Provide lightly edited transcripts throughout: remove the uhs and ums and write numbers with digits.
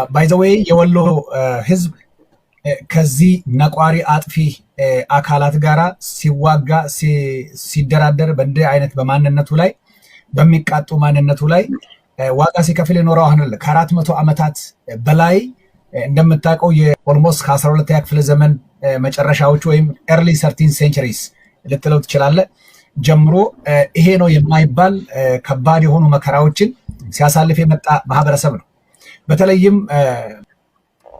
ባይ ዘ ዌይ የወሎ ህዝብ ከዚህ ነቋሪ አጥፊ አካላት ጋራ ሲዋጋ ሲደራደር በእንዲህ አይነት በማንነቱ ላይ በሚቃጡ ማንነቱ ላይ ዋጋ ሲከፍል የኖረው አሁን ከ400 ዓመታት በላይ እንደምታውቀው የኦልሞስት ከ12ኛ ክፍለ ዘመን መጨረሻዎች ወይም ኤርሊ 13 ሴንቸሪስ ልትለው ትችላለህ ጀምሮ ይሄ ነው የማይባል ከባድ የሆኑ መከራዎችን ሲያሳልፍ የመጣ ማህበረሰብ ነው። በተለይም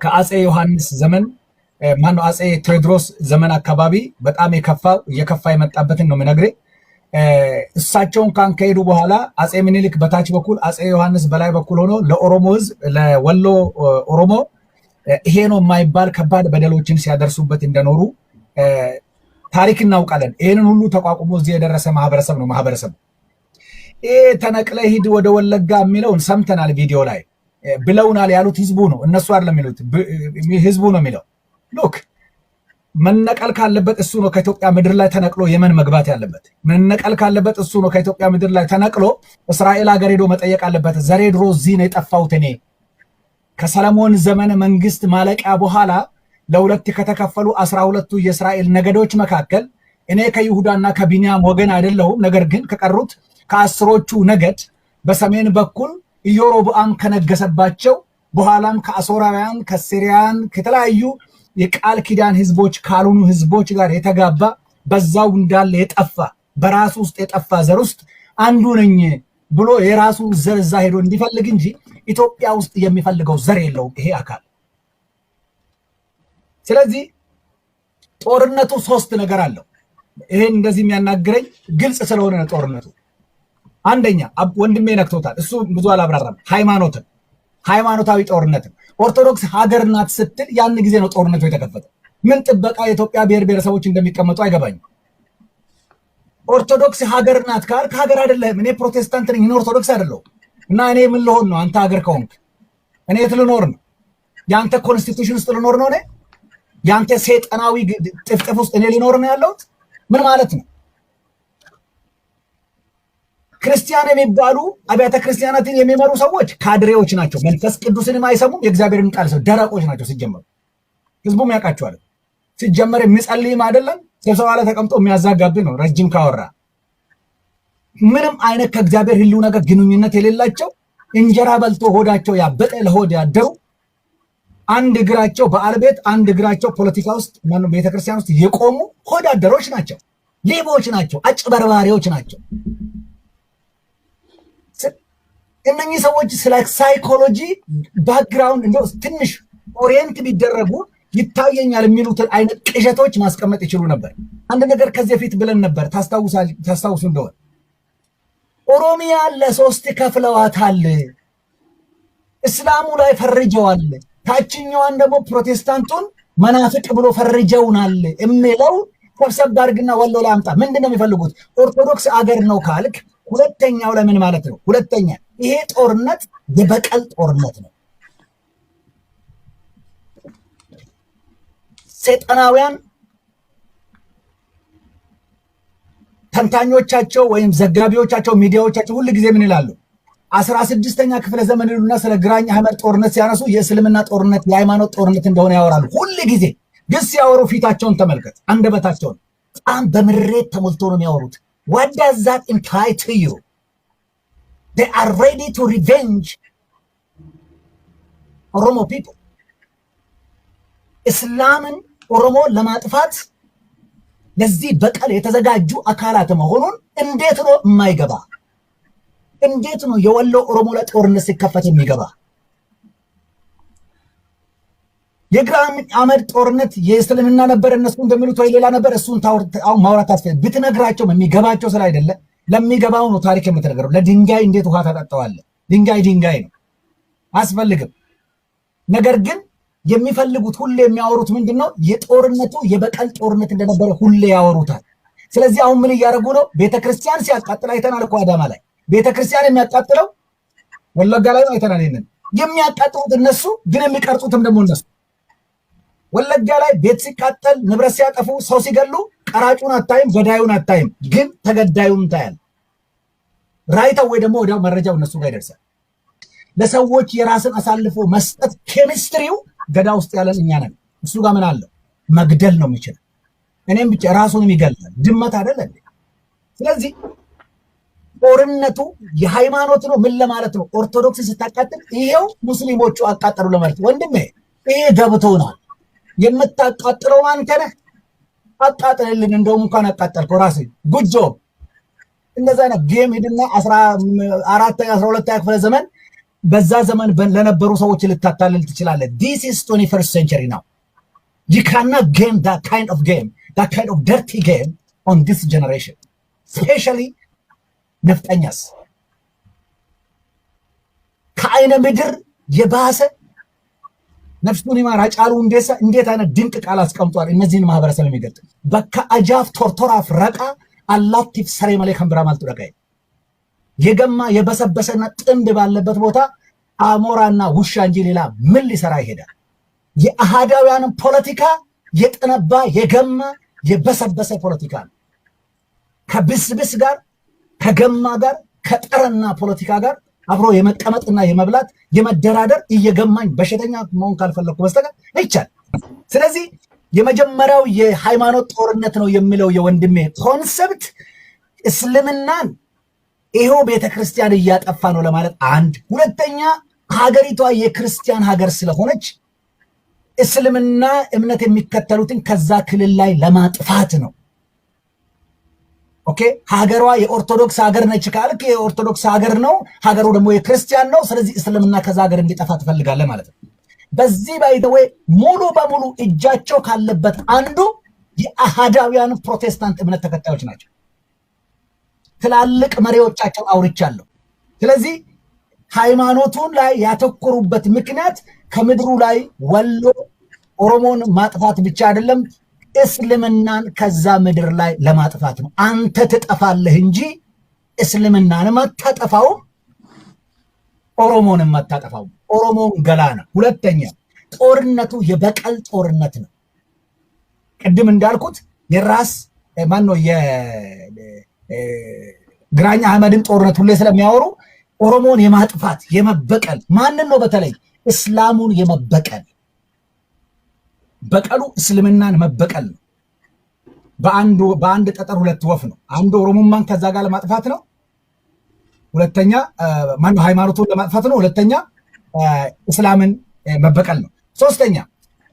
ከአጼ ዮሐንስ ዘመን ማነው አጼ ቴዎድሮስ ዘመን አካባቢ በጣም የከፋ የመጣበትን ነው የምነግርህ። እሳቸውን ካንከሄዱ በኋላ አጼ ምኒልክ በታች በኩል አጼ ዮሐንስ በላይ በኩል ሆኖ ለኦሮሞ ህዝብ ለወሎ ኦሮሞ ይሄ ነው የማይባል ከባድ በደሎችን ሲያደርሱበት እንደኖሩ ታሪክ እናውቃለን። ይሄንን ሁሉ ተቋቁሞ እዚህ የደረሰ ማህበረሰብ ነው ማህበረሰብ። ይሄ ተነቅለ ሂድ ወደ ወለጋ የሚለውን ሰምተናል፣ ቪዲዮ ላይ ብለውናል ያሉት ህዝቡ ነው፣ እነሱ አይደለም የሚሉት፣ ህዝቡ ነው የሚለው። ሉክ መነቀል ካለበት እሱ ነው ከኢትዮጵያ ምድር ላይ ተነቅሎ የመን መግባት ያለበት። መነቀል ካለበት እሱ ነው ከኢትዮጵያ ምድር ላይ ተነቅሎ እስራኤል ሀገር ሄዶ መጠየቅ አለበት። ዘሬ ድሮ እዚህ ነው የጠፋሁት እኔ ከሰለሞን ዘመነ መንግስት ማለቂያ በኋላ ለሁለት ከተከፈሉ 12ቱ የእስራኤል ነገዶች መካከል እኔ ከይሁዳና ከቢንያም ወገን አይደለሁም። ነገር ግን ከቀሩት ከአስሮቹ ነገድ በሰሜን በኩል ኢዮሮብዓም ከነገሰባቸው በኋላም ከአሶራውያን ከሲሪያን ከተለያዩ የቃል ኪዳን ህዝቦች ካልሆኑ ህዝቦች ጋር የተጋባ በዛው እንዳለ የጠፋ በራሱ ውስጥ የጠፋ ዘር ውስጥ አንዱ ነኝ ብሎ የራሱን ዘር እዛ ሄዶ እንዲፈልግ እንጂ ኢትዮጵያ ውስጥ የሚፈልገው ዘር የለውም ይሄ አካል። ስለዚህ ጦርነቱ 3 ነገር አለው። ይሄን እንደዚህ የሚያናግረኝ ግልጽ ስለሆነ ነው ጦርነቱ። አንደኛ ወንድሜ ነክቶታል፣ እሱ ብዙ አላብራራም። ሃይማኖታዊ ጦርነት። ኦርቶዶክስ ሀገር ናት ስትል ያን ጊዜ ነው ጦርነቱ የተከፈተ። ምን ጥበቃ የኢትዮጵያ ብሔር ብሔረሰቦች እንደሚቀመጡ አይገባኝም። ኦርቶዶክስ ሀገር ናት ካል ከሀገር አይደለም። እኔ ፕሮቴስታንት ነኝ፣ እኔ ኦርቶዶክስ አይደለሁም። እና እኔ ምን ልሆን ነው? አንተ ሀገር ከሆንክ እኔ የት ልኖር ነው? የአንተ ኮንስቲቱሽን ውስጥ ልኖር ነው? እኔ የአንተ ሰይጣናዊ ጥፍጥፍ ውስጥ እኔ ልኖር ነው ያለሁት? ምን ማለት ነው? ክርስቲያን የሚባሉ አብያተ ክርስቲያናትን የሚመሩ ሰዎች ካድሬዎች ናቸው። መንፈስ ቅዱስንም አይሰሙም፣ የእግዚአብሔርን ቃል ሰው ደረቆች ናቸው። ሲጀመሩ ህዝቡም ያውቃቸዋል። ሲጀመር የሚጸልይም አይደለም፣ ስብሰባ ላይ ተቀምጦ የሚያዛጋብህ ነው። ረጅም ካወራ ምንም አይነት ከእግዚአብሔር ህልው ነገር ግንኙነት የሌላቸው እንጀራ በልቶ ሆዳቸው ያበጠ ለሆድ ያደሩ አንድ እግራቸው በዓል ቤት አንድ እግራቸው ፖለቲካ ውስጥ ቤተክርስቲያን ውስጥ የቆሙ ሆዳደሮች ናቸው። ሌቦች ናቸው። አጭበርባሪዎች ናቸው። እነኚህ ሰዎች ስለ ሳይኮሎጂ ባክግራውንድ እንደው ትንሽ ኦሪየንት ቢደረጉ ይታየኛል የሚሉትን አይነት ቅዠቶች ማስቀመጥ ይችሉ ነበር። አንድ ነገር ከዚህ በፊት ብለን ነበር፣ ታስታውሱ እንደሆነ ኦሮሚያ ለ3 ከፍለዋታል። እስላሙ ላይ ፈርጀዋል፣ ታችኛዋን ደግሞ ፕሮቴስታንቱን መናፍቅ ብሎ ፈርጀውናል የሚለው ሰብሰብ አድርግና ወሎ ላይ አምጣ። ምንድነው የሚፈልጉት? ኦርቶዶክስ አገር ነው ካልክ ሁለተኛው ለምን ማለት ነው? ሁለተኛ ይሄ ጦርነት የበቀል ጦርነት ነው። ሰይጣናውያን ተንታኞቻቸው ወይም ዘጋቢዎቻቸው ሚዲያዎቻቸው ሁሉ ጊዜ ምን ይላሉ? 16ኛ ክፍለ ዘመን ይሉና ስለ ግራኝ አህመድ ጦርነት ሲያነሱ የእስልምና ጦርነት የሃይማኖት ጦርነት እንደሆነ ያወራሉ። ሁሉ ጊዜ ግን ሲያወሩ ፊታቸውን ተመልከት፣ አንደበታቸውን በጣም በምሬት ተሞልቶ ነው የሚያወሩት። What does that imply to you? They are ready to revenge Oromo people. እስላምን ኦሮሞ ለማጥፋት ለዚህ በቀል የተዘጋጁ አካላት መሆኑን እንዴት ነው የማይገባ? እንዴት ነው የወሎ ኦሮሞ ለጦርነት ሲከፈት የሚገባ? የግራኝ አህመድ ጦርነት የእስልምና ነበር እነሱ እንደሚሉት ወይ ሌላ ነበር? እሱን ማውራት አስፈልግ ብትነግራቸው የሚገባቸው ስለ አይደለ ለሚገባው ነው ታሪክ የምትነግረው። ለድንጋይ እንዴት ውሃ ታጠጣዋለህ? ድንጋይ ነው አስፈልግም። ነገር ግን የሚፈልጉት ሁሌ የሚያወሩት ምንድነው? የጦርነቱ የበቀል ጦርነት እንደነበረ ሁሌ ያወሩታል። ስለዚህ አሁን ምን እያደረጉ ነው? ቤተክርስቲያን ሲያቃጥል አይተናል እኮ አዳማ ላይ። ቤተክርስቲያን የሚያቃጥለው ወለጋ ላይ ነው አይተናል። ይሄንን የሚያቃጥሉት እነሱ ግን የሚቀርጹትም ደግሞ እነሱ። ወለጋ ላይ ቤት ሲቃጠል ንብረት ሲያጠፉ ሰው ሲገሉ ቀራጩን አታይም፣ ገዳዩን አታይም፣ ግን ተገዳዩን ታያል። ራይታው ወይ ደግሞ ወዲያው መረጃው እነሱ ጋር ይደርሳል። ለሰዎች የራስን አሳልፎ መስጠት ኬሚስትሪው ገዳ ውስጥ ያለን እኛ ነን። እሱ ጋር ምን አለው? መግደል ነው የሚችለው። እኔም ብቻ ራሱንም ይገላል። ድመት አይደለ እንዴ? ስለዚህ ጦርነቱ የሃይማኖት ነው። ምን ለማለት ነው? ኦርቶዶክስ ስታቃጥል ይሄው ሙስሊሞቹ አቃጠሉ ለማለት ወንድሜ፣ ይሄ ገብቶናል። የምታቃጥለው አንተ ነህ። አቃጥልልን። እንደውም እንኳን አቃጠልከው ራስህ ጉጆ። እንደዛ ነው ጌም ሄድና 14 12 ክፍለ ዘመን በዛ ዘመን ለነበሩ ሰዎች ልታታልል ትችላለህ። this is 21st century now. You cannot game that kind of game, that kind of dirty game on this generation, especially ነፍጠኛስ ከአይነ ምድር የባሰ ነፍሱን ይማር ሃጫሉ ሁንዴሳ እንዴት አይነት ድንቅ ቃል አስቀምጧል። እነዚህን ማህበረሰብ የሚገልጥ በካ አጃፍ ቶርቶራፍ ረቃ አላቲፍ ሰሬ መሌ ከምብራ ማልቱ ረቃይ የገማ የበሰበሰና ጥንድ ባለበት ቦታ አሞራና ውሻ እንጂ ሌላ ምን ሊሰራ ይሄዳል? የአሃዳውያንን ፖለቲካ የጠነባ የገማ የበሰበሰ ፖለቲካ ነው። ከብስብስ ጋር ከገማ ጋር ከጠረና ፖለቲካ ጋር አብሮ የመቀመጥና የመብላት የመደራደር እየገማኝ በሽተኛ መሆን ካልፈለኩ በስተቀር አይቻል። ስለዚህ የመጀመሪያው የሃይማኖት ጦርነት ነው የሚለው የወንድሜ ኮንሰፕት እስልምናን ይሄው ቤተክርስቲያን እያጠፋ ነው ለማለት አንድ። ሁለተኛ ሀገሪቷ የክርስቲያን ሀገር ስለሆነች እስልምና እምነት የሚከተሉትን ከዛ ክልል ላይ ለማጥፋት ነው። ኦኬ ሀገሯ የኦርቶዶክስ ሀገር ነች ካልክ የኦርቶዶክስ ሀገር ነው፣ ሀገሩ ደግሞ የክርስቲያን ነው። ስለዚህ እስልምና ከዛ ሀገር እንዲጠፋ ትፈልጋለህ ማለት ነው። በዚህ ባይተወይ ሙሉ በሙሉ እጃቸው ካለበት አንዱ የአሃዳውያን ፕሮቴስታንት እምነት ተከታዮች ናቸው። ትላልቅ መሪዎቻቸው አውርቻለሁ። ስለዚህ ሃይማኖቱን ላይ ያተኮሩበት ምክንያት ከምድሩ ላይ ወሎ ኦሮሞን ማጥፋት ብቻ አይደለም፣ እስልምናን ከዛ ምድር ላይ ለማጥፋት ነው። አንተ ትጠፋለህ እንጂ እስልምናንም አታጠፋውም፣ ኦሮሞንም አታጠፋውም። ኦሮሞን ገላ ነው። ሁለተኛ ጦርነቱ የበቀል ጦርነት ነው። ቅድም እንዳልኩት የራስ ማን ነው ግራኝ አህመድን ጦርነት ሁሌ ስለሚያወሩ ኦሮሞን የማጥፋት የመበቀል ማንን ነው? በተለይ እስላሙን የመበቀል በቀሉ እስልምናን መበቀል ነው። በአንድ ጠጠር ሁለት ወፍ ነው። አንዱ ኦሮሞማን ከዛ ጋር ለማጥፋት ነው። ሁለተኛ ማነው ሃይማኖቱን ለማጥፋት ነው። ሁለተኛ እስላምን መበቀል ነው። ሶስተኛ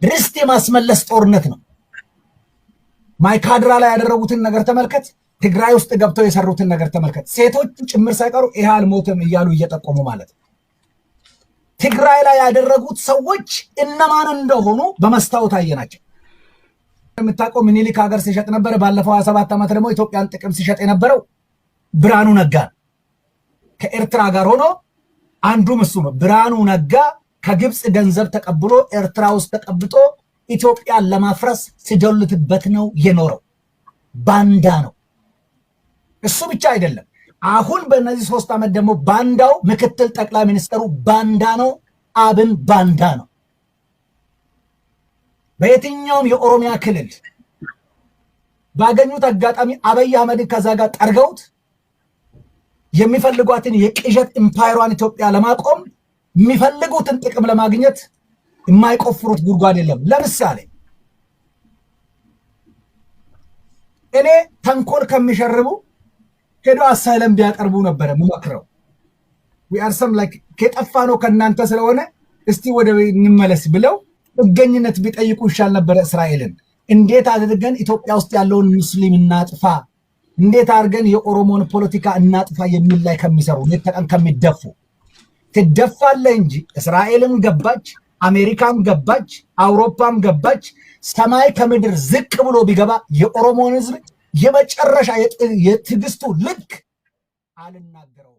ርስት የማስመለስ ጦርነት ነው። ማይካድራ ላይ ያደረጉትን ነገር ተመልከት። ትግራይ ውስጥ ገብተው የሰሩትን ነገር ተመልከት። ሴቶች ጭምር ሳይቀሩ ይሄ አልሞትም እያሉ እየጠቆሙ ማለት ነው። ትግራይ ላይ ያደረጉት ሰዎች እነማን እንደሆኑ በመስታወት አየናቸው። የምታውቀው ምኒልክ ሀገር ሲሸጥ ነበረ። ባለፈው 27 ዓመት ደግሞ ኢትዮጵያን ጥቅም ሲሸጥ የነበረው ብርሃኑ ነጋ ከኤርትራ ጋር ሆኖ አንዱም እሱ ነው። ብርሃኑ ነጋ ከግብፅ ገንዘብ ተቀብሎ ኤርትራ ውስጥ ተቀብጦ ኢትዮጵያን ለማፍረስ ሲዶልትበት ነው የኖረው። ባንዳ ነው። እሱ ብቻ አይደለም። አሁን በእነዚህ 3 ዓመት ደግሞ ባንዳው ምክትል ጠቅላይ ሚኒስትሩ ባንዳ ነው። አብን ባንዳ ነው። በየትኛውም የኦሮሚያ ክልል ባገኙት አጋጣሚ አብይ አህመድን ከዛ ጋር ጠርገውት የሚፈልጓትን የቅዠት ኢምፓየሯን ኢትዮጵያ ለማቆም የሚፈልጉትን ጥቅም ለማግኘት የማይቆፍሩት ጉድጓድ የለም። ለምሳሌ እኔ ተንኮል ከሚሸርቡ ሄዶ አሳይለም ቢያቀርቡ ነበረ ምመክረው። ዊአርሰም ላይክ ከጠፋ ነው ከናንተ ስለሆነ እስቲ ወደ እንመለስ ብለው ጥገኝነት ቢጠይቁ ይሻል ነበረ። እስራኤልን እንዴት አድርገን ኢትዮጵያ ውስጥ ያለውን ሙስሊም እናጥፋ፣ እንዴት አድርገን የኦሮሞን ፖለቲካ እናጥፋ የሚል ላይ ከሚሰሩ ለተቀን ከሚደፉ ትደፋለህ እንጂ እስራኤልም ገባች፣ አሜሪካም ገባች፣ አውሮፓም ገባች። ሰማይ ከምድር ዝቅ ብሎ ቢገባ የኦሮሞን ህዝብ የመጨረሻ የትዕግስቱ ልክ አልናገረው።